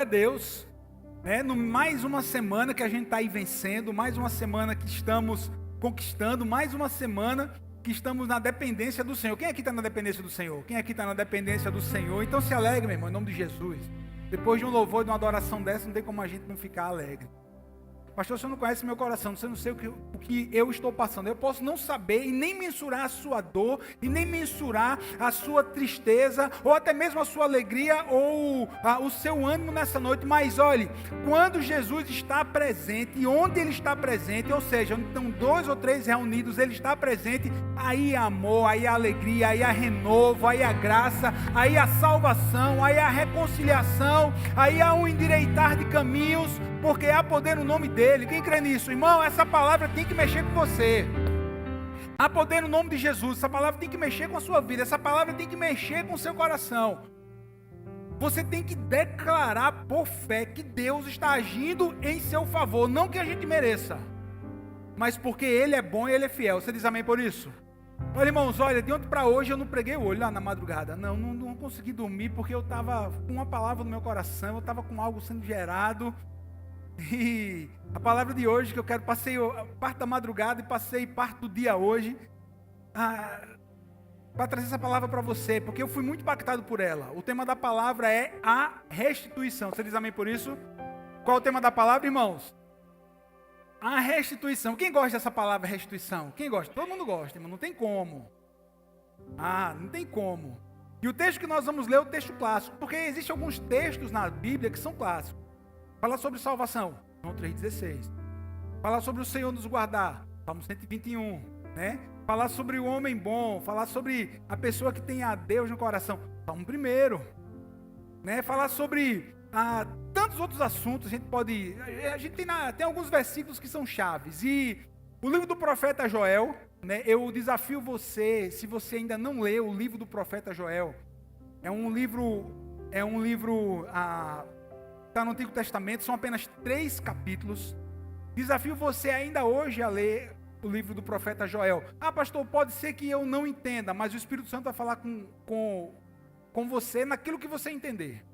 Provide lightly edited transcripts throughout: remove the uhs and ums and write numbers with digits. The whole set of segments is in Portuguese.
a Deus, né? Mais uma semana que a gente está aí vencendo, mais uma semana que estamos conquistando, mais uma semana que estamos na dependência do Senhor. Quem aqui está na dependência do Senhor? Quem aqui está na dependência do Senhor? Então se alegre, meu irmão, em nome de Jesus. Depois de um louvor, de uma adoração dessa, não tem como a gente não ficar alegre. Pastor, você não conhece meu coração, você não sei o que eu estou passando. Eu posso não saber e nem mensurar a sua dor, e nem mensurar a sua tristeza, ou até mesmo a sua alegria, ou o seu ânimo nessa noite. Mas olhe, quando Jesus está presente, e onde Ele está presente, ou seja, onde estão 2 ou 3 reunidos, Ele está presente, aí há amor, aí há alegria, aí há renovo, aí há graça, aí há salvação, aí há reconciliação, aí há um endireitar de caminhos, porque há poder no nome dele. Quem crê nisso? Irmão, essa palavra tem que mexer com você. Há poder no nome de Jesus. Essa palavra tem que mexer com a sua vida. Essa palavra tem que mexer com o seu coração. Você tem que declarar por fé que Deus está agindo em seu favor. Não que a gente mereça, mas porque Ele é bom e Ele é fiel. Você diz amém por isso? Olha, irmãos, olha, de ontem para hoje eu não preguei o olho lá na madrugada. Não consegui dormir porque eu estava com uma palavra no meu coração. Eu estava com algo sendo gerado. E a palavra de hoje que eu quero, passei parte da madrugada e passei parte do dia hoje para trazer essa palavra para você, porque eu fui muito impactado por ela. O tema da palavra é a restituição. Você diz amém por isso? Qual é o tema da palavra, irmãos? A restituição. Quem gosta dessa palavra restituição? Quem gosta? Todo mundo gosta, irmão, não tem como. Não tem como. E o texto que nós vamos ler é o texto clássico, porque existem alguns textos na Bíblia que são clássicos. Falar sobre salvação, João 3,16. Falar sobre o Senhor nos guardar, Salmo 121, né? Falar sobre o homem bom, falar sobre a pessoa que tem a Deus no coração, Salmo 1, né? Falar sobre tantos outros assuntos, a gente tem alguns versículos que são chaves. E o livro do profeta Joel, né? Eu desafio você, se você ainda não leu o livro do profeta Joel, é um livro está no Antigo Testamento, são apenas 3 capítulos. Desafio você ainda hoje a ler o livro do profeta Joel. Pastor, pode ser que eu não entenda, mas o Espírito Santo vai falar com você naquilo que você entender.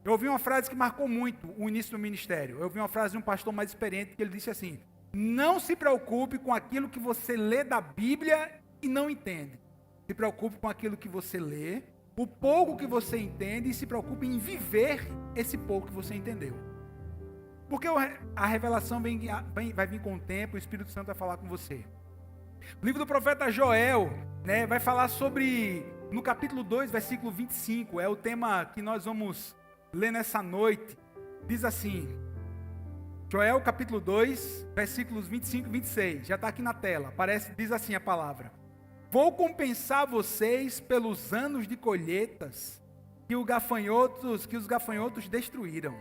Eu ouvi uma frase que marcou muito o início do ministério. Eu ouvi uma frase de um pastor mais experiente que ele disse assim: não se preocupe com aquilo que você lê da Bíblia e não entende. Se preocupe com aquilo que você lê, o pouco que você entende, e se preocupe em viver esse pouco que você entendeu. Porque a revelação vai vir com o tempo, o Espírito Santo vai falar com você. O livro do profeta Joel, né, vai falar sobre, no capítulo 2, versículo 25, é o tema que nós vamos ler nessa noite. Diz assim, Joel capítulo 2, versículos 25 e 26, já está aqui na tela, diz assim a palavra: vou compensar vocês pelos anos de colheitas que os gafanhotos destruíram.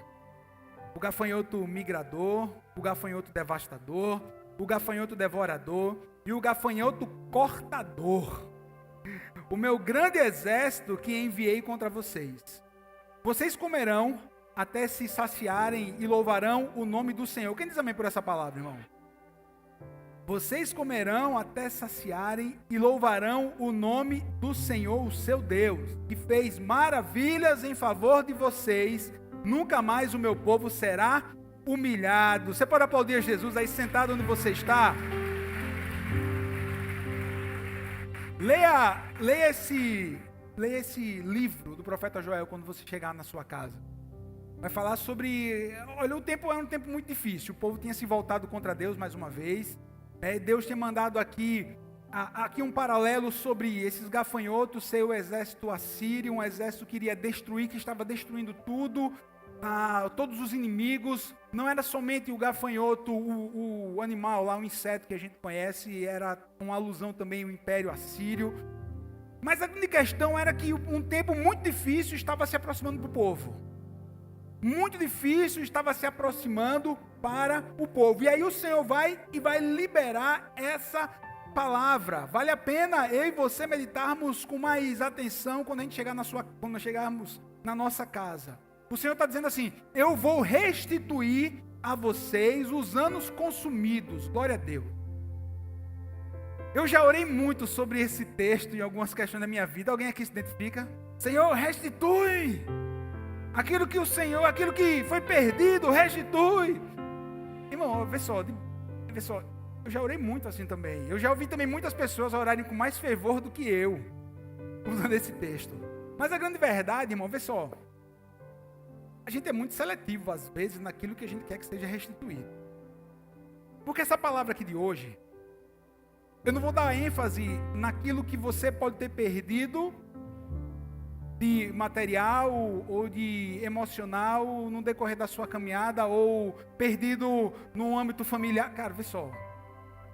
O gafanhoto migrador, o gafanhoto devastador, o gafanhoto devorador e o gafanhoto cortador. O meu grande exército que enviei contra vocês. Vocês comerão até se saciarem e louvarão o nome do Senhor. Quem diz amém por essa palavra, irmão? Vocês comerão até saciarem e louvarão o nome do Senhor, o seu Deus, que fez maravilhas em favor de vocês. Nunca mais o meu povo será humilhado. Você pode aplaudir a Jesus aí sentado onde você está? Leia esse livro do profeta Joel quando você chegar na sua casa. Vai falar sobre... Olha, o tempo é um tempo muito difícil. O povo tinha se voltado contra Deus mais uma vez. Deus tem mandado aqui um paralelo sobre esses gafanhotos ser o exército assírio, um exército que iria destruir, que estava destruindo tudo, todos os inimigos. Não era somente o gafanhoto, o animal lá, o inseto que a gente conhece, era uma alusão também ao Império Assírio. Mas a grande questão era que um tempo muito difícil estava se aproximando para o povo. Muito difícil estava se aproximando para o povo. E aí o Senhor vai liberar essa palavra. Vale a pena eu e você meditarmos com mais atenção quando chegarmos na nossa casa. O Senhor está dizendo assim: eu vou restituir a vocês os anos consumidos. Glória a Deus. Eu já orei muito sobre esse texto em algumas questões da minha vida. Alguém aqui se identifica? Senhor, restitui Aquilo que o Senhor, aquilo que foi perdido, restitui. Irmão, vê só, eu já orei muito assim também. Eu já ouvi também muitas pessoas orarem com mais fervor do que eu, usando esse texto. Mas a grande verdade, irmão, vê só. A gente é muito seletivo, às vezes, naquilo que a gente quer que seja restituído. Porque essa palavra aqui de hoje, eu não vou dar ênfase naquilo que você pode ter perdido de material ou de emocional no decorrer da sua caminhada ou perdido no âmbito familiar. Cara, vê só.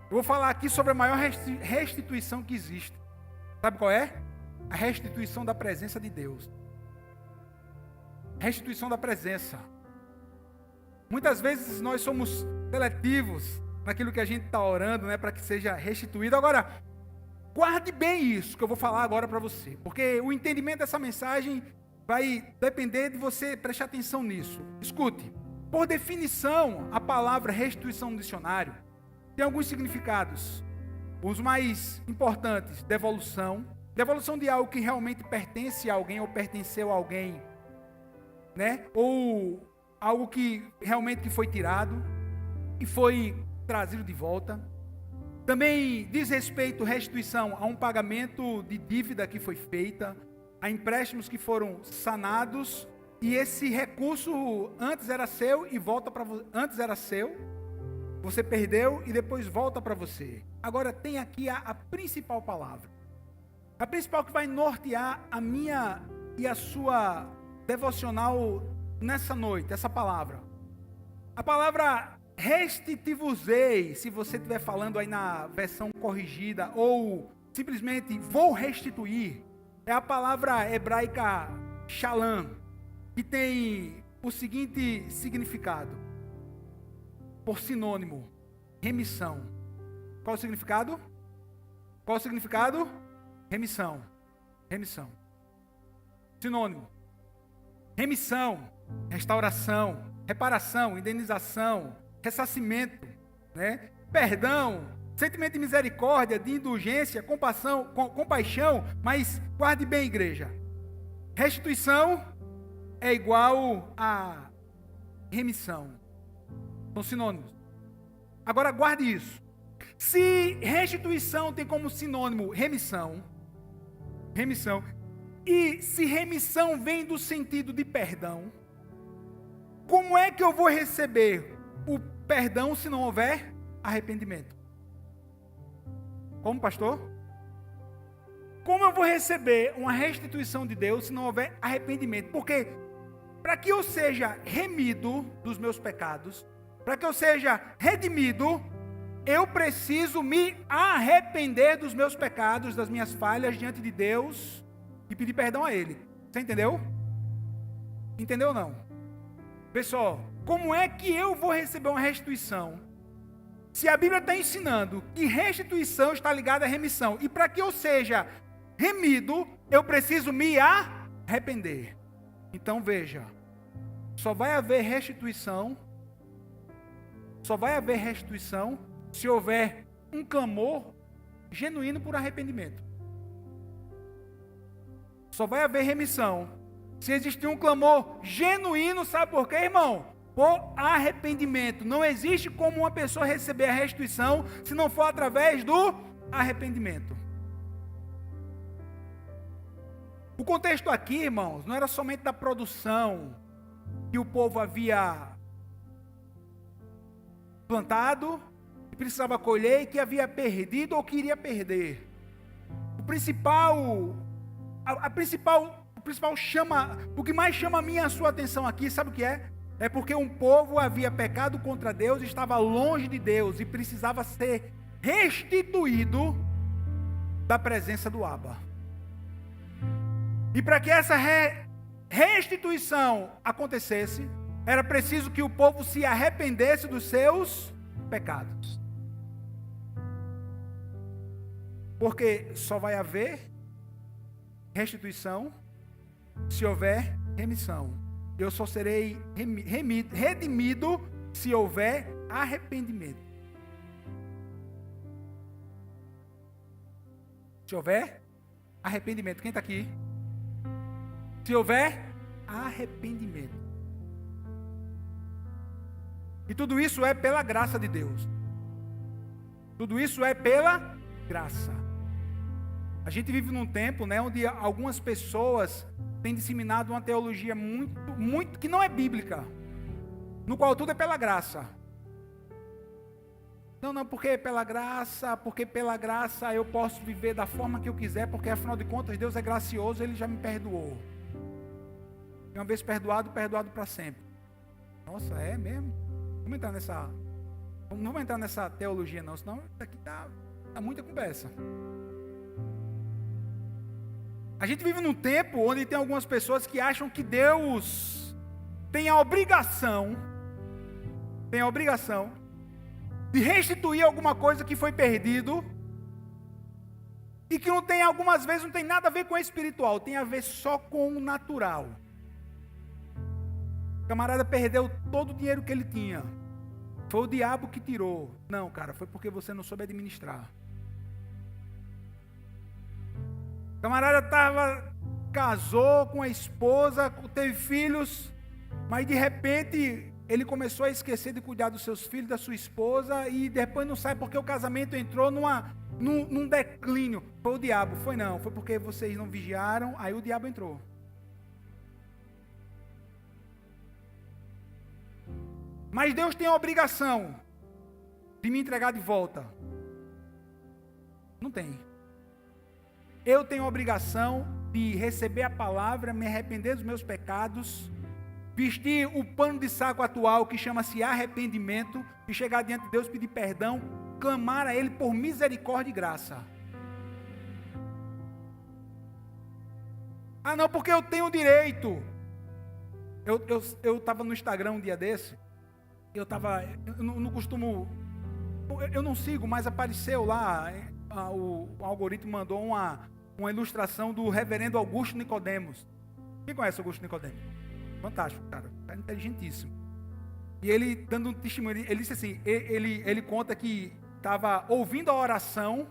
Eu vou falar aqui sobre a maior restituição que existe. Sabe qual é? A restituição da presença de Deus. Restituição da presença. Muitas vezes nós somos seletivos naquilo que a gente está orando, né, para que seja restituído. Agora, guarde bem isso que eu vou falar agora para você, porque o entendimento dessa mensagem vai depender de você prestar atenção nisso. Escute, por definição, a palavra restituição no dicionário tem alguns significados. Os mais importantes, devolução de algo que realmente pertence a alguém ou pertenceu a alguém, né? Ou algo que realmente foi tirado e foi trazido de volta. Também diz respeito, restituição, a um pagamento de dívida que foi feita, a empréstimos que foram sanados, e esse recurso antes era seu e volta para você. Antes era seu, você perdeu e depois volta para você. Agora tem aqui a principal palavra. A principal que vai nortear a minha e a sua devocional nessa noite, essa palavra. A palavra restitutivusei, se você estiver falando aí na versão corrigida, ou simplesmente vou restituir, é a palavra hebraica shalom, que tem o seguinte significado, por sinônimo, remissão. Qual o significado? Qual o significado? Remissão. Remissão. Sinônimo. Remissão, restauração, reparação, indenização, ressarcimento, né? Perdão, sentimento de misericórdia, de indulgência, compaixão, mas guarde bem, igreja. Restituição é igual a remissão. São sinônimos. Agora guarde isso. Se restituição tem como sinônimo remissão, e se remissão vem do sentido de perdão, como é que eu vou receber o perdão se não houver arrependimento? Como, pastor? Como eu vou receber uma restituição de Deus se não houver arrependimento? Porque para que eu seja remido dos meus pecados, para que eu seja redimido, eu preciso me arrepender dos meus pecados, das minhas falhas diante de Deus e pedir perdão a Ele. Você entendeu? Entendeu ou não? Pessoal, como é que eu vou receber uma restituição se a Bíblia está ensinando que restituição está ligada à remissão? E para que eu seja remido, eu preciso me arrepender. Então veja, só vai haver restituição se houver um clamor genuíno por arrependimento. Só vai haver remissão se existir um clamor genuíno, sabe por quê, irmão? Por arrependimento. Não existe como uma pessoa receber a restituição se não for através do arrependimento. O contexto aqui, irmãos, não era somente da produção que o povo havia plantado, que precisava colher e que havia perdido ou queria perder. O que mais chama a minha e a sua atenção aqui, sabe o que é? É porque um povo havia pecado contra Deus, estava longe de Deus e precisava ser restituído da presença do Abba. E para que essa restituição acontecesse, era preciso que o povo se arrependesse dos seus pecados. Porque só vai haver restituição se houver remissão. Eu só serei redimido se houver arrependimento. Se houver arrependimento. Quem está aqui? Se houver arrependimento. E tudo isso é pela graça de Deus. Tudo isso é pela graça. A gente vive num tempo, né, onde algumas pessoas têm disseminado uma teologia muito que não é bíblica, no qual tudo é pela graça. Não, porque pela graça eu posso viver da forma que eu quiser, porque afinal de contas Deus é gracioso, Ele já me perdoou. E uma vez perdoado, perdoado para sempre. Nossa, é mesmo? Não vamos entrar nessa teologia não, senão isso aqui tá muita conversa. A gente vive num tempo onde tem algumas pessoas que acham que Deus tem a obrigação de restituir alguma coisa que foi perdido e que não tem, algumas vezes, não tem nada a ver com o espiritual, tem a ver só com o natural. O camarada perdeu todo o dinheiro que ele tinha. Foi o diabo que tirou. Não, cara, foi porque você não soube administrar. O camarada casou com a esposa, teve filhos, mas de repente ele começou a esquecer de cuidar dos seus filhos, da sua esposa, e depois não sabe porque o casamento entrou num declínio. Foi o diabo. Foi não, foi porque vocês não vigiaram, aí o diabo entrou. Mas Deus tem a obrigação de me entregar de volta. Não tem. Eu tenho a obrigação de receber a palavra, me arrepender dos meus pecados, vestir o pano de saco atual que chama-se arrependimento, e chegar diante de Deus, pedir perdão, clamar a Ele por misericórdia e graça. Ah não, porque eu tenho direito. Eu estava no Instagram um dia desse, eu não costumo, eu não sigo, mas apareceu lá, o algoritmo mandou uma ilustração do reverendo Augusto Nicodemos. Quem conhece Augusto Nicodemos? Fantástico, cara inteligentíssimo. E ele, dando um testemunho, ele disse assim, ele conta que estava ouvindo a oração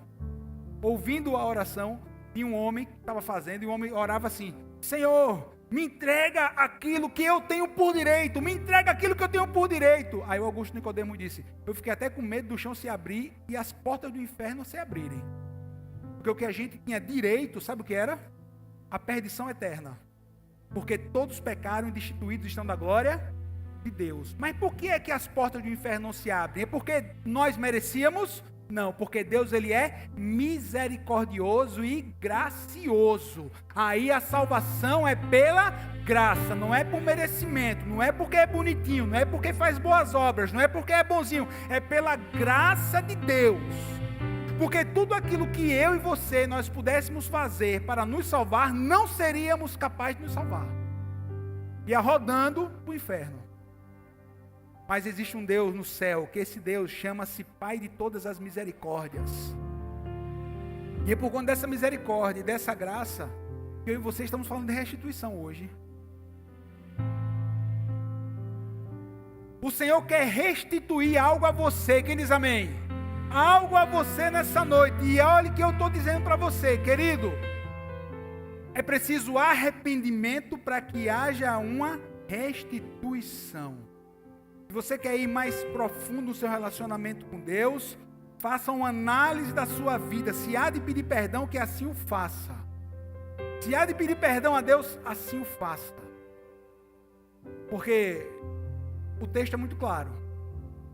de um homem que estava fazendo, e o homem orava assim: Senhor, me entrega aquilo que eu tenho por direito, me entrega aquilo que eu tenho por direito. Aí o Augusto Nicodemo disse: eu fiquei até com medo do chão se abrir e as portas do inferno se abrirem. Porque o que a gente tinha direito, sabe o que era? A perdição eterna. Porque todos pecaram e destituídos estão da glória de Deus. Mas por que é que as portas do inferno não se abrem? É porque nós merecíamos? Não, porque Deus, Ele é misericordioso e gracioso. Aí a salvação é pela graça, não é por merecimento, não é porque é bonitinho, não é porque faz boas obras, não é porque é bonzinho, é pela graça de Deus. Porque tudo aquilo que eu e você, nós pudéssemos fazer para nos salvar, não seríamos capazes de nos salvar. Ia rodando para o inferno. Mas existe um Deus no céu, que esse Deus chama-se Pai de todas as misericórdias. E é por conta dessa misericórdia e dessa graça, que eu e você estamos falando de restituição hoje. O Senhor quer restituir algo a você, quem diz amém? Algo a você nessa noite. E olha o que eu estou dizendo para você, querido. É preciso arrependimento para que haja uma restituição. Se você quer ir mais profundo no seu relacionamento com Deus, faça uma análise da sua vida. Se há de pedir perdão, que assim o faça. Se há de pedir perdão a Deus, assim o faça. Porque o texto é muito claro.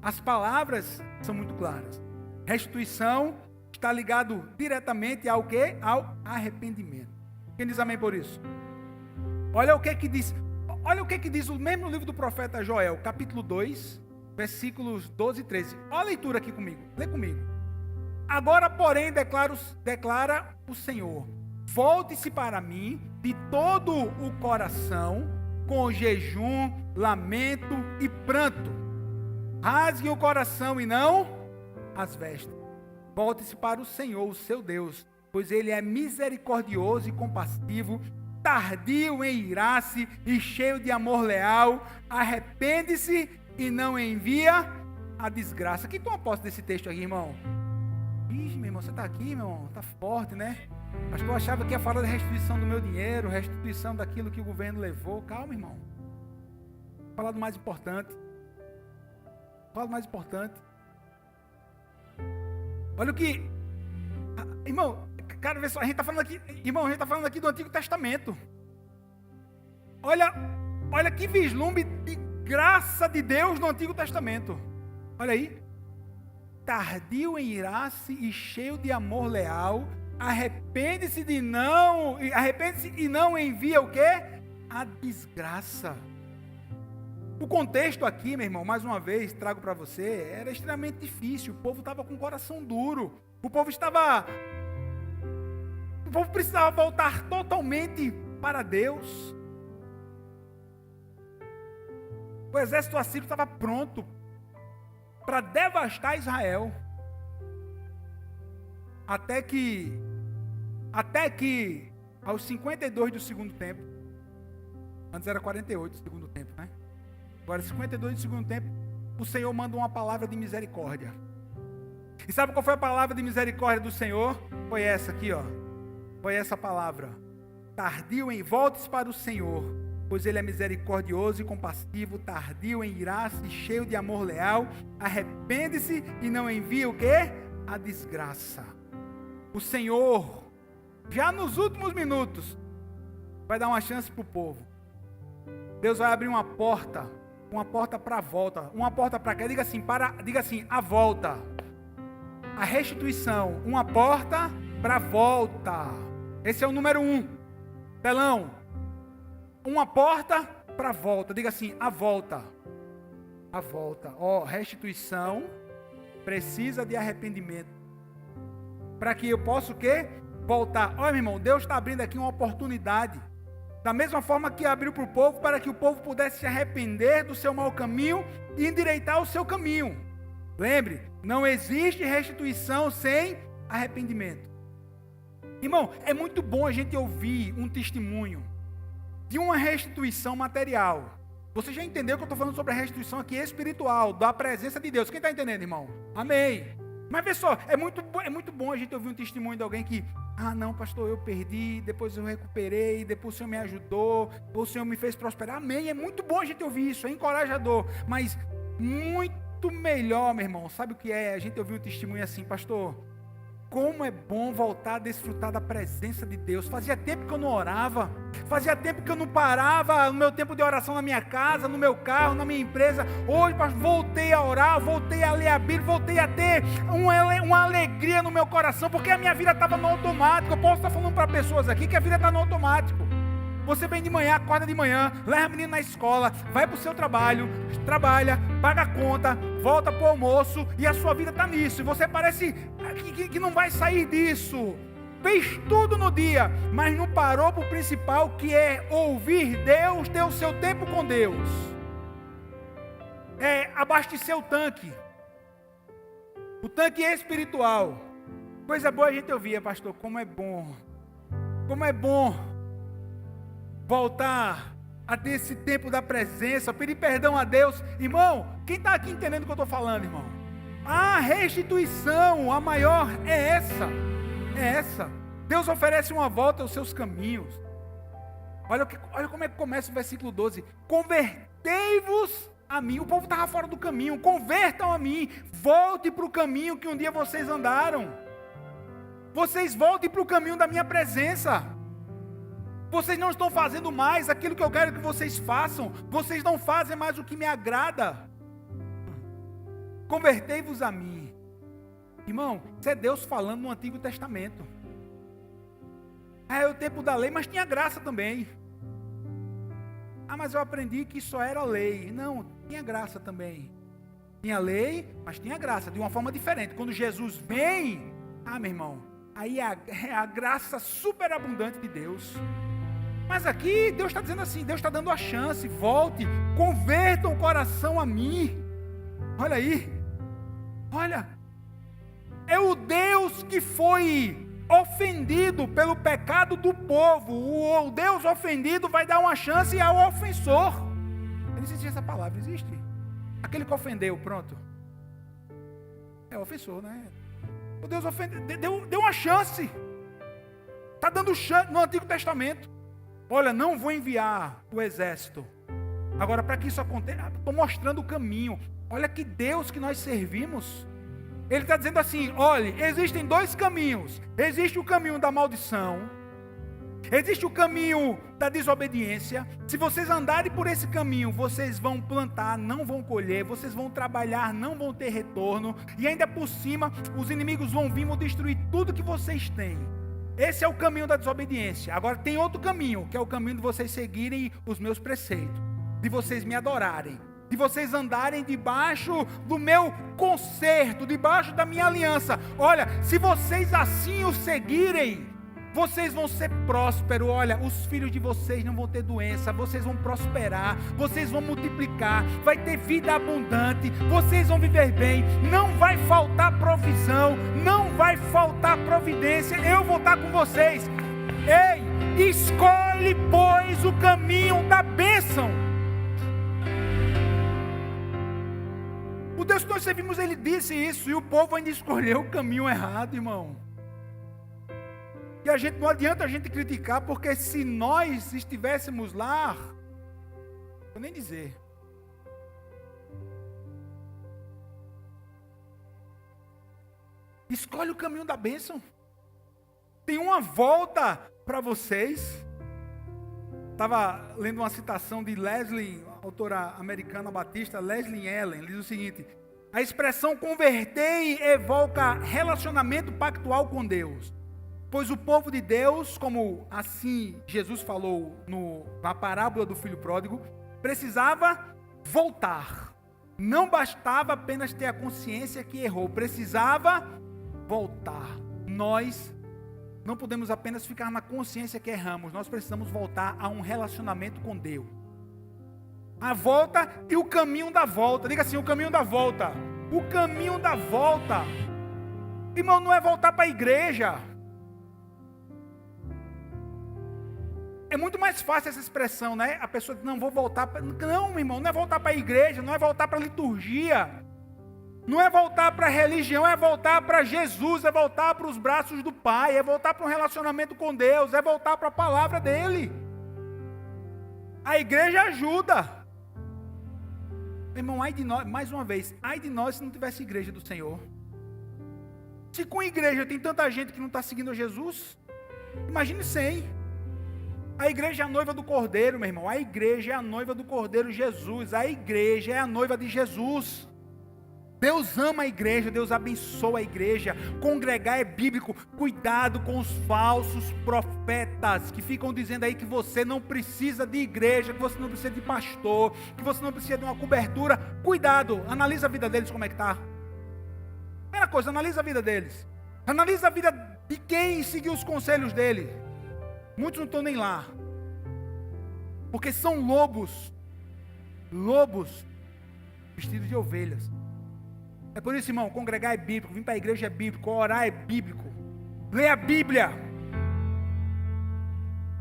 As palavras são muito claras. Restituição está ligado diretamente ao quê? Ao arrependimento. Quem diz amém por isso? Olha o que diz o mesmo livro do profeta Joel, capítulo 2, versículos 12 e 13. Olha a leitura aqui comigo, lê comigo. Agora, porém, declara o Senhor: volte-se para mim de todo o coração, com jejum, lamento e pranto. Rasgue o coração e não as vestes. Volte-se para o Senhor, o seu Deus, pois Ele é misericordioso e compassivo, tardio em irar-se e cheio de amor leal. Arrepende-se e não envia a desgraça. Quem toma posse desse texto aqui, irmão? Ixi, meu irmão, você está aqui, meu irmão? Está forte, né? Acho que eu achava que ia falar da restituição do meu dinheiro, restituição daquilo que o governo levou. Calma, irmão. Vou falar do mais importante. Fala do mais importante. Olha o que... Irmão, cara, vê só, a gente está falando aqui... Irmão, a gente está falando aqui do Antigo Testamento. Olha que vislumbre de graça de Deus no Antigo Testamento. Olha aí. Tardio em irar-se e cheio de amor leal, arrepende-se e não envia o quê? A desgraça. O contexto aqui, meu irmão, mais uma vez, trago para você, era extremamente difícil. O povo estava com o coração duro. O povo precisava voltar totalmente para Deus. O exército assírio estava pronto para devastar Israel. Até que aos 52 do segundo tempo, antes era 48 do segundo tempo, né? Agora 52 do segundo tempo, o Senhor manda uma palavra de misericórdia. E sabe qual foi a palavra de misericórdia do Senhor? Foi essa aqui, ó. Foi essa palavra. Tardio em volte para o Senhor, pois Ele é misericordioso e compassivo, tardio em irar-se, cheio de amor leal, arrepende-se e não envia o quê? A desgraça. O Senhor, já nos últimos minutos, vai dar uma chance para o povo. Deus vai abrir uma porta para a volta. Uma porta para quê? Diga assim, a volta. A restituição. Uma porta para a volta. Esse é o número 1. Telão. Uma porta para a volta. Diga assim, a volta. A volta. Restituição precisa de arrependimento. Para que eu possa o quê? Voltar. Olha, meu irmão, Deus está abrindo aqui uma oportunidade. Da mesma forma que abriu para o povo, para que o povo pudesse se arrepender do seu mau caminho e endireitar o seu caminho. Lembre, não existe restituição sem arrependimento. Irmão, é muito bom a gente ouvir um testemunho de uma restituição material. Você já entendeu que eu estou falando sobre a restituição aqui espiritual, da presença de Deus. Quem está entendendo, irmão? Amém. Mas vê só, é muito bom a gente ouvir um testemunho de alguém que, não, pastor, eu perdi, depois eu recuperei, depois o Senhor me ajudou, o Senhor me fez prosperar. Amém. É muito bom a gente ouvir isso, é encorajador. Mas muito melhor, meu irmão, sabe o que é? A gente ouvir um testemunho assim, pastor, como é bom voltar a desfrutar da presença de Deus. Fazia tempo que eu não orava, fazia tempo que eu não parava no meu tempo de oração na minha casa, no meu carro, na minha empresa. Hoje, pastor, voltei a orar, voltei a ler a Bíblia, voltei a ter uma alegria no meu coração, porque a minha vida estava no automático. Eu posso estar falando para pessoas aqui que a vida está no automático. Você vem de manhã, acorda de manhã, leva a menina na escola, vai para o seu trabalho, trabalha, paga a conta, volta para o almoço e a sua vida está nisso. E você parece que não vai sair disso. Fez tudo no dia, mas não parou para o principal, que é ouvir Deus, ter o seu tempo com Deus. É abastecer o tanque. O tanque é espiritual. Coisa boa a gente ouvia, pastor, como é bom. Como é bom voltar a ter esse tempo da presença, pedir perdão a Deus. Irmão, quem está aqui entendendo o que eu estou falando, irmão? A restituição, a maior é essa. É essa. Deus oferece uma volta aos seus caminhos. Olha como é que começa o versículo 12. Convertei-vos a mim. O povo estava fora do caminho. Convertam a mim. Volte para o caminho que um dia vocês andaram. Vocês voltem para o caminho da minha presença. Vocês não estão fazendo mais aquilo que eu quero que vocês façam. Vocês não fazem mais o que me agrada. Convertei-vos a mim. Irmão, isso é Deus falando no Antigo Testamento. É o tempo da lei, mas tinha graça também. Mas eu aprendi que só era lei. Não, tinha graça também. Tinha lei, mas tinha graça, de uma forma diferente. Quando Jesus vem, meu irmão, aí é a graça superabundante de Deus. Mas aqui Deus está dizendo assim, Deus está dando a chance, volte, convertam o coração a mim. Olha aí, olha, é o Deus que foi ofendido pelo pecado do povo. O Deus ofendido vai dar uma chance ao ofensor. Não existe essa palavra, existe? Aquele que ofendeu, pronto. É ofensor, né? O Deus deu uma chance. Está dando chance no Antigo Testamento. Olha, não vou enviar o exército. Agora, para que isso aconteça, estou mostrando o caminho. Olha que Deus que nós servimos. Ele está dizendo assim, olha, existem dois caminhos. Existe o caminho da maldição. Existe o caminho da desobediência. Se vocês andarem por esse caminho, vocês vão plantar, não vão colher. Vocês vão trabalhar, não vão ter retorno. E ainda por cima, os inimigos vão vir, vão destruir tudo que vocês têm. Esse é o caminho da desobediência. Agora tem outro caminho, que é o caminho de vocês seguirem os meus preceitos. De vocês me adorarem. De vocês andarem debaixo do meu concerto, debaixo da minha aliança. Olha, se vocês assim o seguirem, vocês vão ser prósperos. Olha, os filhos de vocês não vão ter doença, vocês vão prosperar, vocês vão multiplicar, vai ter vida abundante, vocês vão viver bem, não vai faltar provisão, não vai faltar providência, eu vou estar com vocês. Ei, escolhe, pois, o caminho da bênção. O Deus que nós servimos, ele disse isso, e o povo ainda escolheu o caminho errado, irmão. E não adianta a gente criticar, porque se nós estivéssemos lá, vou nem dizer. Escolhe o caminho da bênção. Tem uma volta para vocês. Estava lendo uma citação de Leslie, autora americana batista, Leslie Ellen, diz o seguinte: a expressão converter evoca relacionamento pactual com Deus. Pois o povo de Deus, como assim Jesus falou na parábola do filho pródigo, precisava voltar. Não bastava apenas ter a consciência que errou, precisava voltar. Nós não podemos apenas ficar na consciência que erramos, nós precisamos voltar a um relacionamento com Deus. A volta e o caminho da volta. Diga assim, o caminho da volta. O caminho da volta. Irmão, não é voltar para a igreja. É muito mais fácil essa expressão, né? A pessoa diz, não, vou voltar para... Não, irmão, não é voltar para a igreja, não é voltar para a liturgia. Não é voltar para a religião, é voltar para Jesus, é voltar para os braços do Pai, é voltar para um relacionamento com Deus, é voltar para a palavra dEle. A igreja ajuda. Irmão, ai de nós, mais uma vez, ai de nós se não tivesse igreja do Senhor. Se com igreja tem tanta gente que não está seguindo a Jesus, imagine sem. A igreja é a noiva do Cordeiro, meu irmão. A igreja é a noiva do Cordeiro Jesus. A igreja é a noiva de Jesus. Deus ama a igreja, Deus abençoa a igreja. Congregar é bíblico. Cuidado com os falsos profetas que ficam dizendo aí que você não precisa de igreja, que você não precisa de pastor, que você não precisa de uma cobertura. Cuidado, analisa a vida deles como é que está. Primeira coisa, analisa a vida deles. Analisa a vida de quem seguiu os conselhos dele. Muitos não estão nem lá. Porque são lobos. Lobos vestidos de ovelhas. É por isso, irmão, congregar é bíblico, vir para a igreja é bíblico, orar é bíblico. Ler a Bíblia.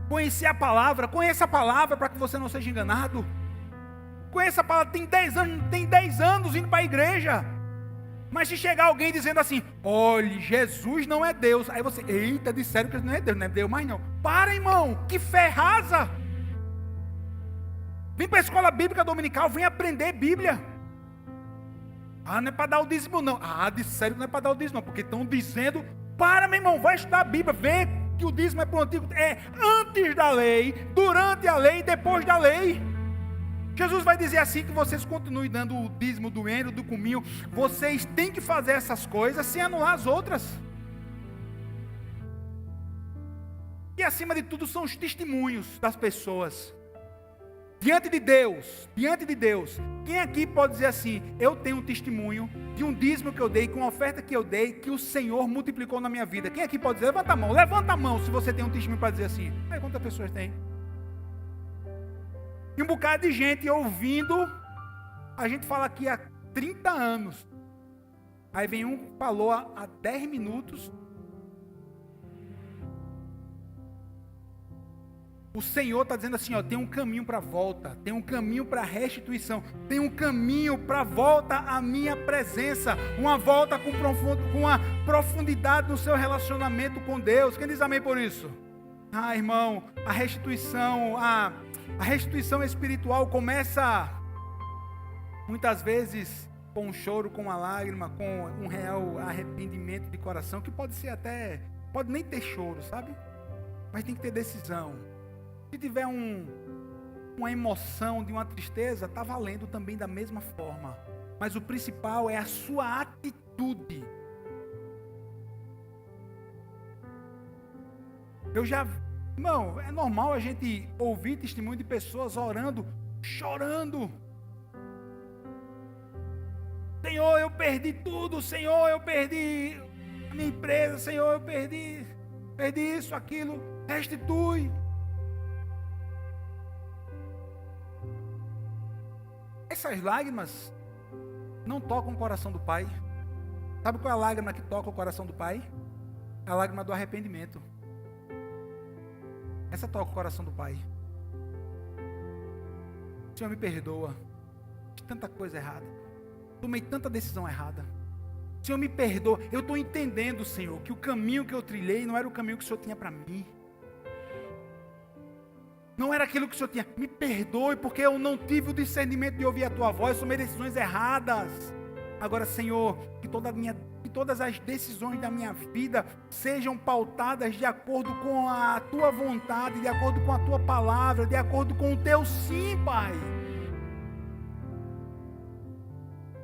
Conhecer a palavra, conheça a palavra para que você não seja enganado. Conheça a palavra, tem 10 anos indo para a igreja. Mas se chegar alguém dizendo assim, olhe, Jesus não é Deus. Aí você, eita, disseram que ele não é Deus mais não. Para, irmão, que fé rasa. Vem para a escola bíblica dominical, vem aprender Bíblia. Ah, não é para dar o dízimo não. Ah, disseram que não é para dar o dízimo não, porque estão dizendo, para, meu irmão, vai estudar a Bíblia, vê que o dízimo é para o antigo, é antes da lei, durante a lei e depois da lei. Jesus vai dizer assim que vocês continuem dando o dízimo do endro, do cominho. Vocês têm que fazer essas coisas sem anular as outras. E acima de tudo são os testemunhos das pessoas. Diante de Deus, quem aqui pode dizer assim, eu tenho um testemunho de um dízimo que eu dei, com uma oferta que eu dei, que o Senhor multiplicou na minha vida? Quem aqui pode dizer? Levanta a mão se você tem um testemunho para dizer assim. Aí, quantas pessoas tem? E um bocado de gente ouvindo, a gente fala aqui há 30 anos. Aí vem um que falou há 10 minutos. O Senhor está dizendo assim, ó, tem um caminho para a volta, tem um caminho para a restituição, tem um caminho para a volta à minha presença, uma volta com profundidade no seu relacionamento com Deus. Quem diz amém por isso? Irmão, a restituição espiritual começa muitas vezes com um choro, com uma lágrima, com um real arrependimento de coração, que pode ser até, pode nem ter choro, sabe? Mas tem que ter decisão. Se tiver uma emoção de uma tristeza, está valendo também da mesma forma. Mas o principal é a sua atitude. Irmão, é normal a gente ouvir testemunho de pessoas orando, chorando. Senhor, eu perdi tudo. Senhor, eu perdi a minha empresa. Senhor, eu perdi isso, aquilo. Restitui. Essas lágrimas não tocam o coração do Pai. Sabe qual é a lágrima que toca o coração do Pai? É a lágrima do arrependimento. Essa toca o coração do Pai. Senhor, me perdoa. Fiz tanta coisa errada. Tomei tanta decisão errada. Senhor, me perdoa. Eu estou entendendo, Senhor, que o caminho que eu trilhei não era o caminho que o Senhor tinha para mim. Não era aquilo que o Senhor tinha. Me perdoe, porque eu não tive o discernimento de ouvir a Tua voz. Tomei decisões erradas. Agora, Senhor, que todas as decisões da minha vida sejam pautadas de acordo com a Tua vontade, de acordo com a Tua palavra, de acordo com o Teu sim, Pai.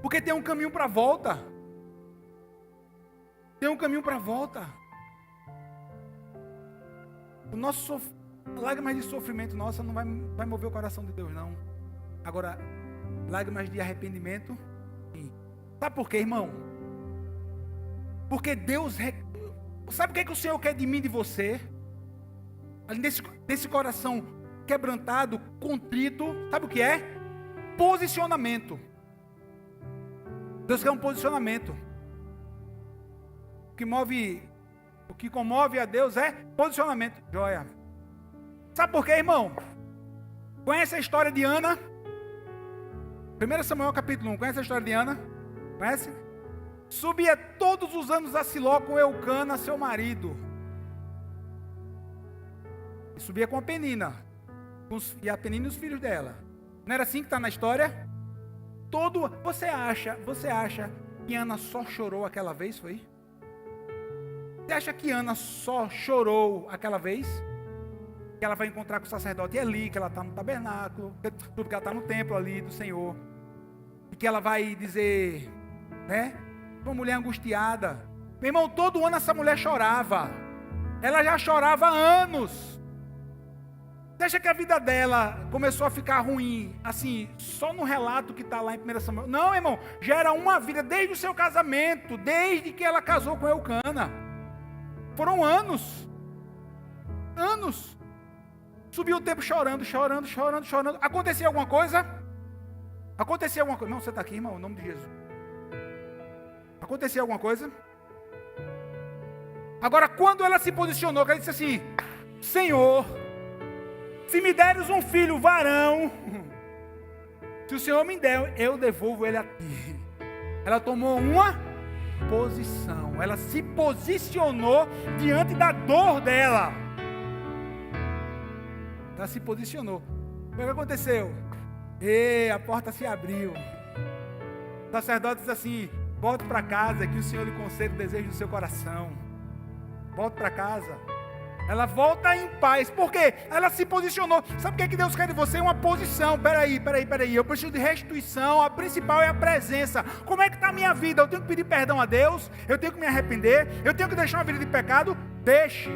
Porque tem um caminho para a volta. Tem um caminho para a volta. Lágrimas de sofrimento nossa não vai mover o coração de Deus, não. Agora, lágrimas de arrependimento, sim. Sabe por quê, irmão? Porque Deus... Sabe o que o Senhor quer de mim e de você? Desse coração quebrantado, contrito, sabe o que é? Posicionamento. Deus quer um posicionamento. O que comove a Deus é posicionamento. Joia. Sabe por quê, irmão? Conhece a história de Ana? 1 Samuel capítulo 1. Conhece a história de Ana? Conhece? Subia todos os anos a Siló com Eucana, seu marido. E subia com a Penina. E a Penina e os filhos dela. Não era assim que está na história? Você acha que Ana só chorou aquela vez, foi? Você acha que Ana só chorou aquela vez? Que ela vai encontrar com o sacerdote Eli, que ela está no tabernáculo, tudo que ela está no templo ali do Senhor. E que ela vai dizer, né? Uma mulher angustiada. Meu irmão, todo ano essa mulher chorava. Ela já chorava há anos. Você acha que a vida dela começou a ficar ruim, assim, só no relato que está lá em 1 Samuel? Não, irmão, já era uma vida desde o seu casamento, desde que ela casou com Eucana. Foram anos. Anos. Subiu o tempo chorando. Acontecia alguma coisa? Não, você está aqui, irmão, em nome de Jesus. Acontecia alguma coisa? Agora, quando ela se posicionou, ela disse assim: Senhor, se me deres um filho varão, se o Senhor me der, eu devolvo ele a ti. Ela tomou uma posição. Ela se posicionou diante da dor dela. Ela se posicionou. O que aconteceu? A porta se abriu. O sacerdote disse assim: volte para casa, que o Senhor lhe conceda o desejo do seu coração. Volte para casa. Ela volta em paz. Por quê? Ela se posicionou. Sabe o que Deus quer de você? Uma posição. Peraí. Eu preciso de restituição. A principal é a presença. Como é que está a minha vida? Eu tenho que pedir perdão a Deus? Eu tenho que me arrepender? Eu tenho que deixar uma vida de pecado? Deixe.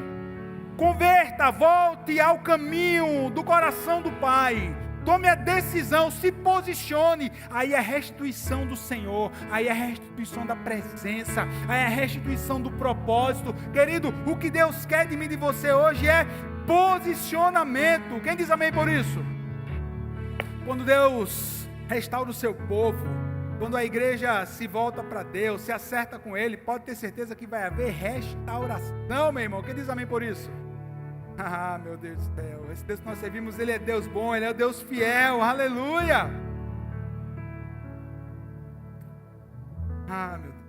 Converta, volte ao caminho do coração do Pai. Tome a decisão, se posicione. Aí é a restituição do Senhor. Aí é a restituição da presença. Aí é a restituição do propósito. Querido, o que Deus quer de mim e de você hoje é posicionamento. Quem diz amém por isso? Quando Deus restaura o seu povo, quando a igreja se volta para Deus, se acerta com Ele, pode ter certeza que vai haver restauração, meu irmão. Quem diz amém por isso? Ah, meu Deus do céu, esse Deus que nós servimos, Ele é Deus bom, Ele é Deus fiel, aleluia. Ah, meu Deus.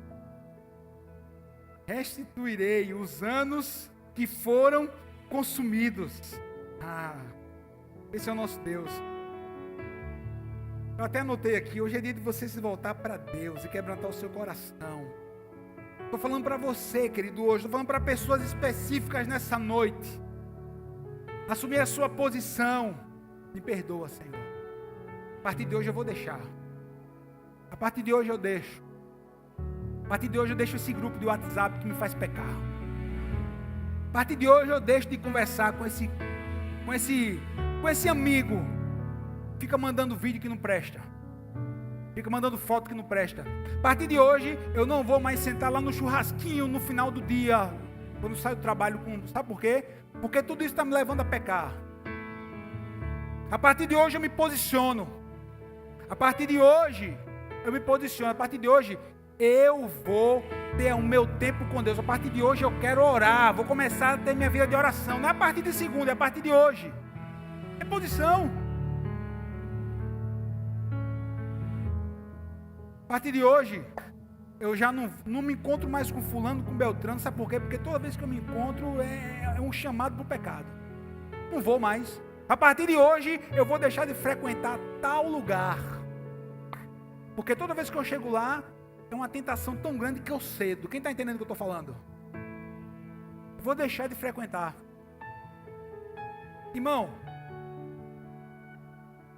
restituirei os anos que foram consumidos. Esse é o nosso Deus. Eu até anotei aqui, hoje é dia de você se voltar para Deus e quebrantar o seu coração. Estou falando para você, querido, hoje. Estou falando para pessoas específicas nessa noite. Assumir a sua posição. Me perdoa, Senhor. A partir de hoje eu vou deixar. A partir de hoje eu deixo. A partir de hoje eu deixo esse grupo de WhatsApp que me faz pecar. A partir de hoje eu deixo de conversar com esse amigo. Fica mandando vídeo que não presta. Fica mandando foto que não presta. A partir de hoje eu não vou mais sentar lá no churrasquinho no final do dia. Quando saio do trabalho com... Sabe por quê? Porque tudo isso está me levando a pecar. A partir de hoje eu me posiciono. A partir de hoje eu me posiciono. A partir de hoje eu vou ter o meu tempo com Deus. A partir de hoje eu quero orar. Vou começar a ter minha vida de oração. Não é a partir de segunda, é a partir de hoje. É posição. A partir de hoje eu já não me encontro mais com fulano, com Beltrano. Sabe por quê? Porque toda vez que eu me encontro é um chamado para o pecado. Não vou mais. A partir de hoje eu vou deixar de frequentar tal lugar. Porque toda vez que eu chego lá é uma tentação tão grande que eu cedo. Quem está entendendo o que eu estou falando? Vou deixar de frequentar. Irmão,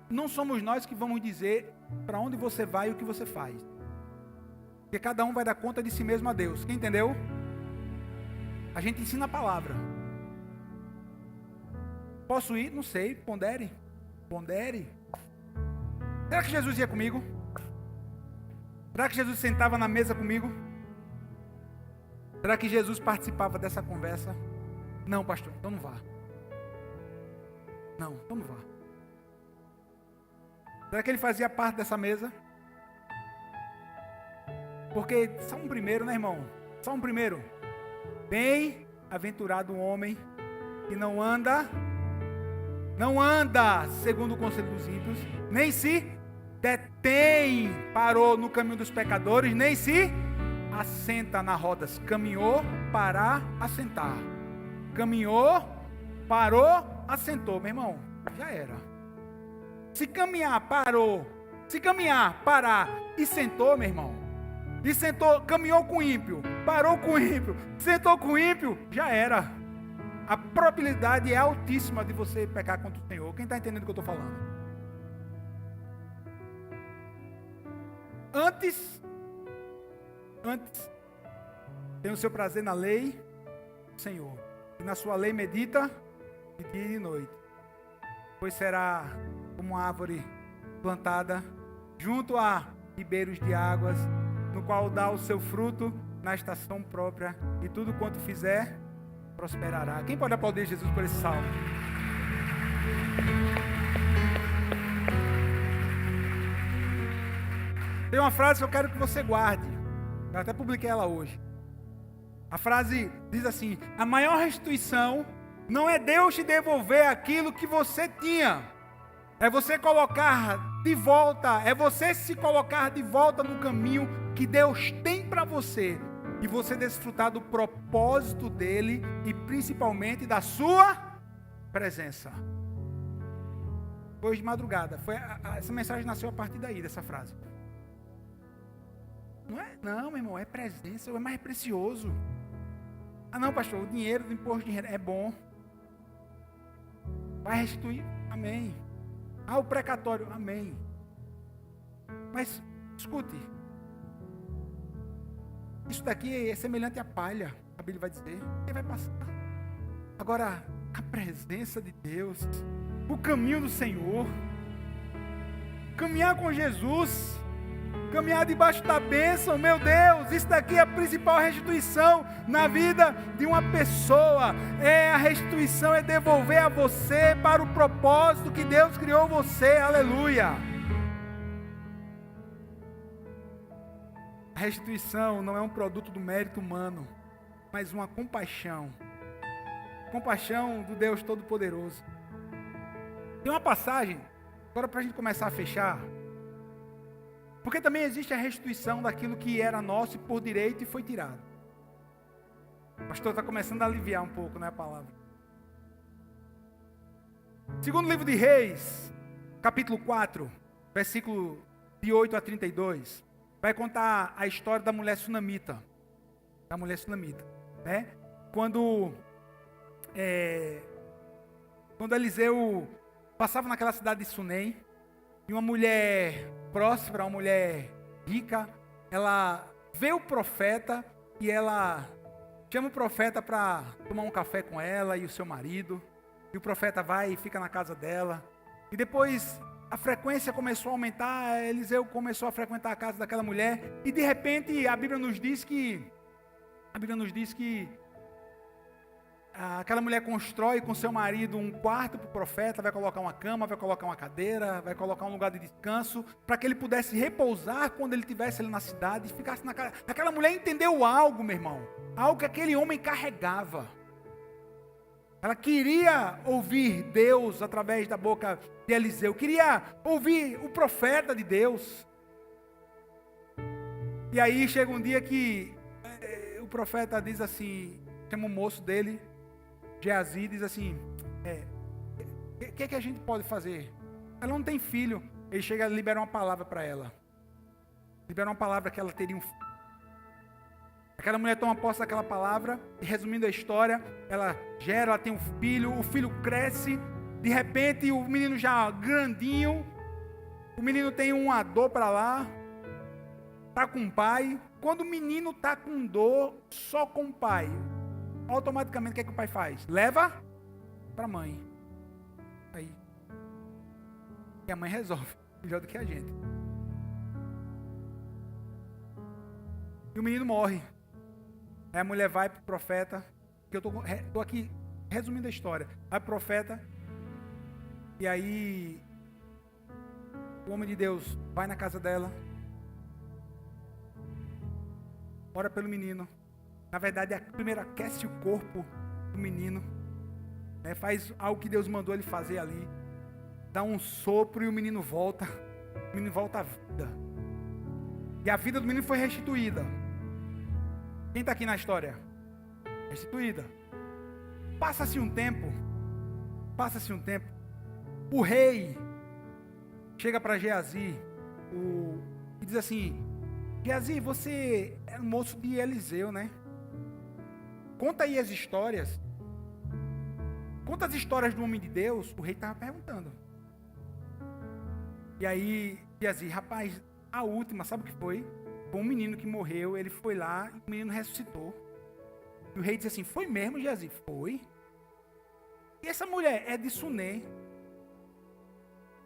não somos nós que vamos dizer para onde você vai e o que você faz. Porque cada um vai dar conta de si mesmo a Deus. Quem entendeu? A gente ensina a palavra. Posso ir? Não sei. Pondere. Será que Jesus ia comigo? Será que Jesus sentava na mesa comigo? Será que Jesus participava dessa conversa? Não, pastor, então não vá. Não, então não vá. Será que ele fazia parte dessa mesa? Porque, só um primeiro, né, irmão? Só um primeiro. Bem-aventurado o homem que não anda segundo o conselho dos ímpios, nem se detém, parou no caminho dos pecadores, nem se assenta nas rodas. Caminhou, parar, assentar. Caminhou, parou, assentou. Meu irmão, já era. Se caminhar, parou. Se caminhar, parar e sentou, meu irmão. E sentou, caminhou com o ímpio, parou com o ímpio, sentou com o ímpio, já era. A probabilidade é altíssima de você pecar contra o Senhor. Quem está entendendo o que eu estou falando? Antes, tem o seu prazer na lei do Senhor. E na sua lei medita de dia e de noite. Pois será como uma árvore plantada junto a ribeiros de águas, no qual dá o seu fruto na estação própria, e tudo quanto fizer, prosperará. Quem pode aplaudir Jesus por esse salmo? Tem uma frase que eu quero que você guarde. Eu até publiquei ela hoje. A frase diz assim: a maior restituição não é Deus te devolver aquilo que você tinha. É você colocar de volta, é você se colocar de volta no caminho que Deus tem para você. E você desfrutar do propósito dele e principalmente da sua presença. Hoje de madrugada, essa mensagem nasceu a partir daí, dessa frase. Não, meu irmão, é presença, é mais precioso. Ah não, pastor, o dinheiro do imposto de dinheiro é bom. Vai restituir, amém. Ah, o precatório, amém. Mas, escute. Isso daqui é semelhante à palha, a Bíblia vai dizer. Ele vai passar. Agora, a presença de Deus, o caminho do Senhor, caminhar com Jesus, caminhar debaixo da bênção, meu Deus, isso daqui é a principal restituição na vida de uma pessoa. A restituição é devolver a você para o propósito que Deus criou você, aleluia. A restituição não é um produto do mérito humano, mas uma compaixão. Compaixão do Deus Todo-Poderoso. Tem uma passagem, agora para a gente começar a fechar, porque também existe a restituição daquilo que era nosso e por direito e foi tirado. O pastor está começando a aliviar um pouco, né, a palavra. Segundo livro de Reis, capítulo 4, versículo de 8 a 32, vai contar a história da mulher sunamita. Né? Quando Eliseu passava naquela cidade de Sunem, e uma mulher próspera, uma mulher rica, ela vê o profeta e ela chama o profeta para tomar um café com ela e o seu marido. E o profeta vai e fica na casa dela. E depois a frequência começou a aumentar, Eliseu começou a frequentar a casa daquela mulher. E de repente a Bíblia nos diz que aquela mulher constrói com seu marido um quarto para o profeta, vai colocar uma cama, vai colocar uma cadeira, vai colocar um lugar de descanso, para que ele pudesse repousar quando ele estivesse ali na cidade, e ficasse na casa. Aquela mulher entendeu algo, meu irmão, algo que aquele homem carregava. Ela queria ouvir Deus através da boca de Eliseu, queria ouvir o profeta de Deus. E aí chega um dia que o profeta diz assim, chama o moço dele, Geazi, diz assim, o que a gente pode fazer? Ela não tem filho. Ele chega e libera uma palavra para ela. Libera uma palavra que ela teria um filho. Aquela mulher toma posse daquela palavra, e resumindo a história, ela gera, ela tem um filho, o filho cresce, de repente o menino já grandinho, o menino tem uma dor para lá, está com o pai. Quando o menino está com dor, só com o pai, automaticamente o que é que o pai faz? Leva para a mãe. Aí. E a mãe resolve, melhor do que a gente. E o menino morre. Aí a mulher vai para o profeta, que eu estou aqui resumindo a história. Vai para o profeta, e aí o homem de Deus vai na casa dela, ora pelo menino. Na verdade, primeiro aquece o corpo do menino, né? Faz algo que Deus mandou ele fazer ali, dá um sopro e o menino volta à vida. E a vida do menino foi restituída. Quem está aqui na história? Restituída. Passa-se um tempo, o rei chega para Geazi e diz assim, Geazi, você é o moço de Eliseu, né? Conta aí as histórias. Conta as histórias do homem de Deus. O rei estava perguntando. E aí, Geazi, rapaz, a última, sabe o que foi? Foi um menino que morreu, ele foi lá e o menino ressuscitou. E o rei disse assim, foi mesmo, Geazi? Foi. E essa mulher é de Sunem.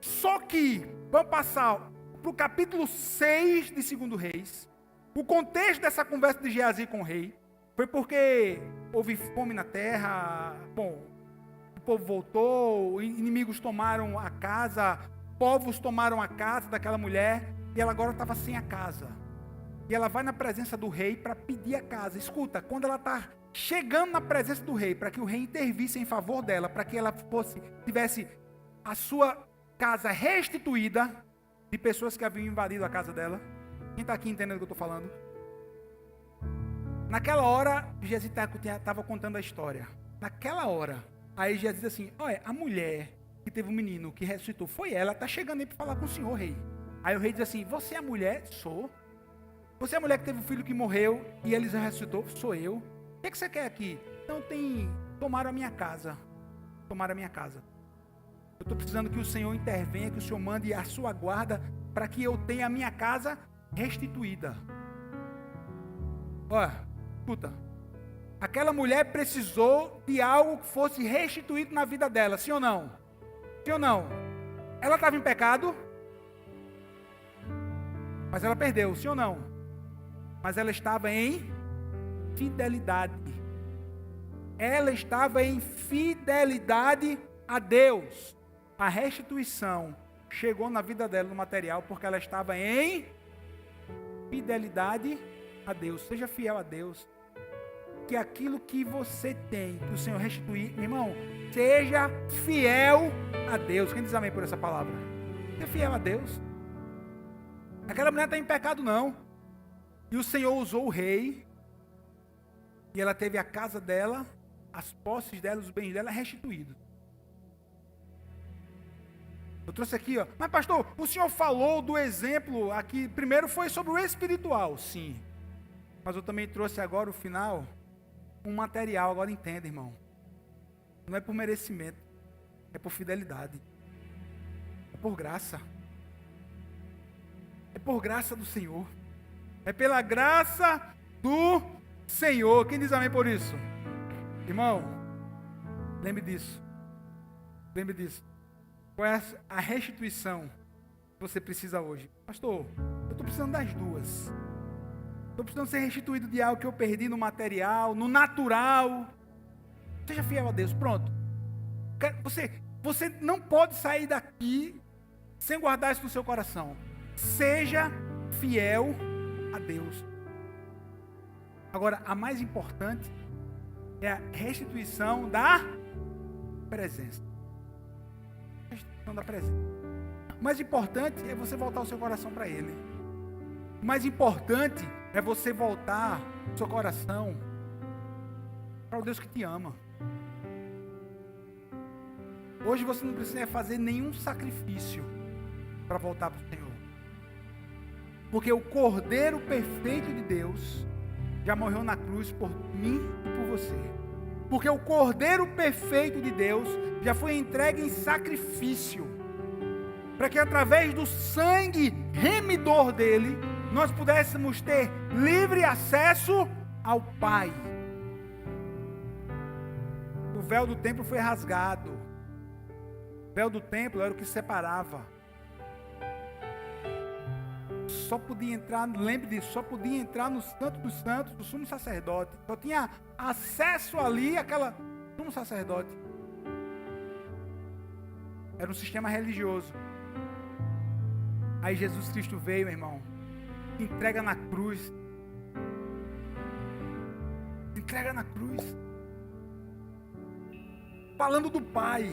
Só que, vamos passar para o capítulo 6 de 2 Reis. O contexto dessa conversa de Geazi com o rei foi porque houve fome na terra, bom, o povo voltou, inimigos tomaram a casa, povos tomaram a casa daquela mulher, e ela agora estava sem a casa. E ela vai na presença do rei para pedir a casa. Escuta, quando ela está chegando na presença do rei, para que o rei intervisse em favor dela, para que ela tivesse a sua casa restituída de pessoas que haviam invadido a casa dela. Quem está aqui entendendo o que eu estou falando? Naquela hora, Jesus estava contando a história. Naquela hora, aí Jesus diz assim, olha, a mulher que teve um menino que ressuscitou, foi ela, está chegando aí para falar com o senhor, rei. Aí o rei diz assim, você é a mulher? Sou. Você é a mulher que teve um filho que morreu e Eliseu ressuscitou? Sou eu. O que você quer aqui? Então tomaram a minha casa. Tomaram a minha casa. Eu estou precisando que o Senhor intervenha, que o Senhor mande a sua guarda para que eu tenha a minha casa restituída. Olha, escuta. Aquela mulher precisou de algo que fosse restituído na vida dela, sim ou não? Sim ou não? Ela estava em pecado, mas ela perdeu, sim ou não? Mas ela estava em fidelidade. Ela estava em fidelidade a Deus. A restituição chegou na vida dela no material porque ela estava em fidelidade a Deus. Seja fiel a Deus. Que aquilo que você tem, que o Senhor restituir, meu irmão, seja fiel a Deus. Quem diz amém por essa palavra? Seja fiel a Deus. Aquela mulher está em pecado não. E o Senhor usou o rei E ela teve a casa dela, as posses dela, os bens dela restituídos. Eu trouxe aqui, ó. Mas pastor, o senhor falou do exemplo aqui. Primeiro foi sobre o espiritual, sim. Mas eu também trouxe agora o final, um material. Agora entenda, irmão. Não é por merecimento, é por fidelidade. É por graça. É por graça do Senhor. É pela graça do Senhor. Quem diz amém por isso? Irmão, lembre disso. Lembre disso. Qual é a restituição que você precisa hoje? Pastor, eu estou precisando das duas. Estou precisando ser restituído de algo que eu perdi no material, no natural. Seja fiel a Deus. Pronto. Você não pode sair daqui sem guardar isso no seu coração. Seja fiel a Deus. Agora, a mais importante é a restituição da presença. Restituição da presença. O mais importante é você voltar o seu coração para Ele. O mais importante é você voltar o seu coração para o Deus que te ama. Hoje você não precisa fazer nenhum sacrifício para voltar para o Senhor. Porque o Cordeiro perfeito de Deus já morreu na cruz por mim e por você. Porque o Cordeiro perfeito de Deus já foi entregue em sacrifício. Para que através do sangue remidor dele, nós pudéssemos ter livre acesso ao Pai. O véu do templo foi rasgado. O véu do templo era o que separava. Só podia entrar, lembre disso, só podia entrar no Santo dos Santos, do sumo sacerdote. Só tinha acesso ali àquela sumo sacerdote. Era um sistema religioso. Aí Jesus Cristo veio, meu irmão, entrega na cruz. Entrega na cruz. Falando do Pai.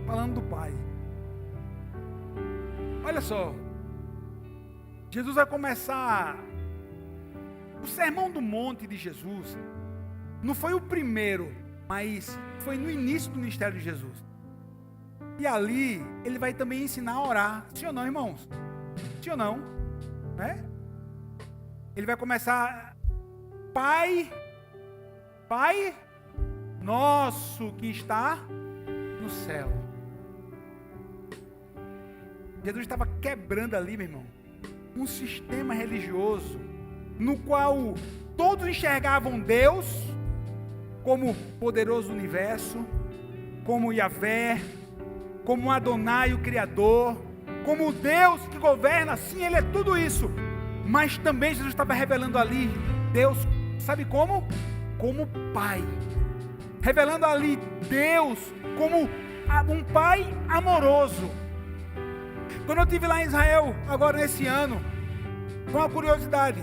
Falando do Pai. Olha só. Jesus vai começar. O Sermão do Monte de Jesus não foi o primeiro, mas foi no início do ministério de Jesus. E ali ele vai também ensinar a orar. Sim ou não, irmãos? Sim ou não? Né? Ele vai começar: Pai nosso que está no céu. Jesus estava quebrando ali, meu irmão, um sistema religioso no qual todos enxergavam Deus como poderoso universo, como Yahvé, como Adonai, o Criador, como Deus que governa. Sim, Ele é tudo isso. Mas também Jesus estava revelando ali Deus, sabe como? Como Pai. Revelando ali Deus como um Pai amoroso. Quando eu estive lá em Israel, agora nesse ano, com uma curiosidade,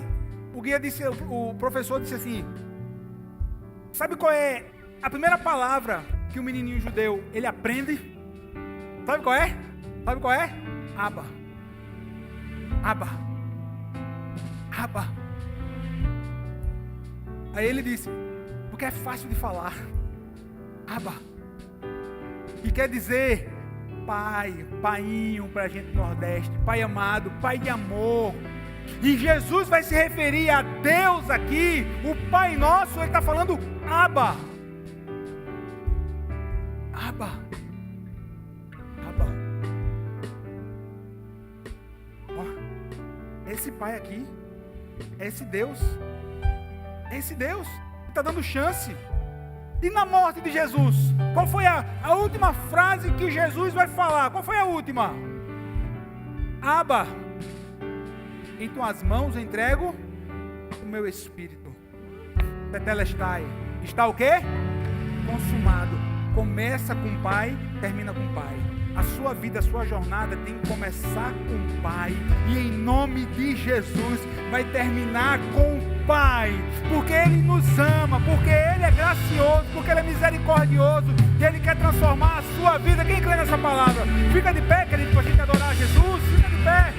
o professor disse assim: sabe qual é a primeira palavra que o menininho judeu ele aprende? Sabe qual é? Sabe qual é? Abba. Abba. Abba. Aí ele disse, porque é fácil de falar. Abba. E quer dizer Pai, Painho pra gente do Nordeste, Pai amado, Pai de amor. E Jesus vai se referir a Deus aqui, o Pai nosso, ele está falando Abba. Abba. Abba. Ó, esse Pai aqui, esse Deus está dando chance. E na morte de Jesus, qual foi a última frase que Jesus vai falar? Qual foi a última? Abba, em tuas mãos entrego o meu espírito. Tetelestai. Está o quê? Consumado. Começa com o Pai, termina com o Pai. A sua vida, a sua jornada tem que começar com o Pai. E em nome de Jesus vai terminar com o Pai, porque Ele nos ama, porque Ele é gracioso, porque Ele é misericordioso, e Ele quer transformar a sua vida. Quem crê nessa palavra? Fica de pé, querido, para a gente adorar Jesus. Fica de pé.